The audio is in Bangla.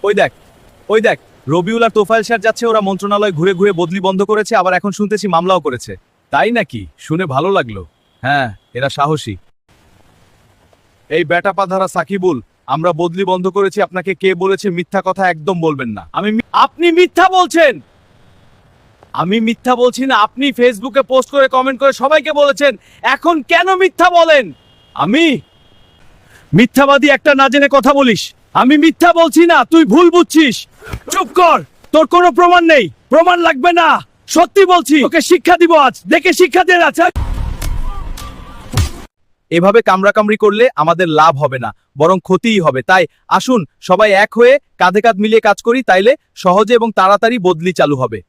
ওই দেখ, ওই দেখ, রবিউল আর তোফায়েল স্যার যাচ্ছে, ওরা মন্ত্রণালয় ঘুরে ঘুরে বদলি বন্ধ করেছে, আবার এখন শুনতেছি মামলাও করেছে। তাই নাকি? শুনে ভালো লাগলো। হ্যাঁ, এরা সাহসী। এই বেটা পাধারা সাকিবুল, আমরা বদলি বন্ধ করেছি, আপনাকে কে বলেছে মিথ্যা কথা একদম বলবেন না। আপনি মিথ্যা বলছেন। আমি মিথ্যা বলছি না, আপনি ফেসবুকে পোস্ট করে কমেন্ট করে সবাইকে বলেছেন, এখন কেন মিথ্যা বলেন? আমি মিথ্যাবাদী একটা, না জেনে কথা বলিস। আমি মিথ্যা বলছি না, তুই ভুল বুঝছিস। চুপ কর, তোর কোনো প্রমাণ নেই। প্রমাণ লাগবে না, সত্যি বলছি। ওকে শিক্ষা দিব আজ, দেখে শিক্ষা দে। আচ্ছা, এভাবে কামড়াকামড়ি করলে আমাদের লাভ হবে না, বরং ক্ষতিই হবে। তাই আসুন সবাই এক হয়ে কাঁধে কাঁধ মিলিয়ে কাজ করি, তাইলে সহজে এবং তাড়াতাড়ি বদলি চালু হবে।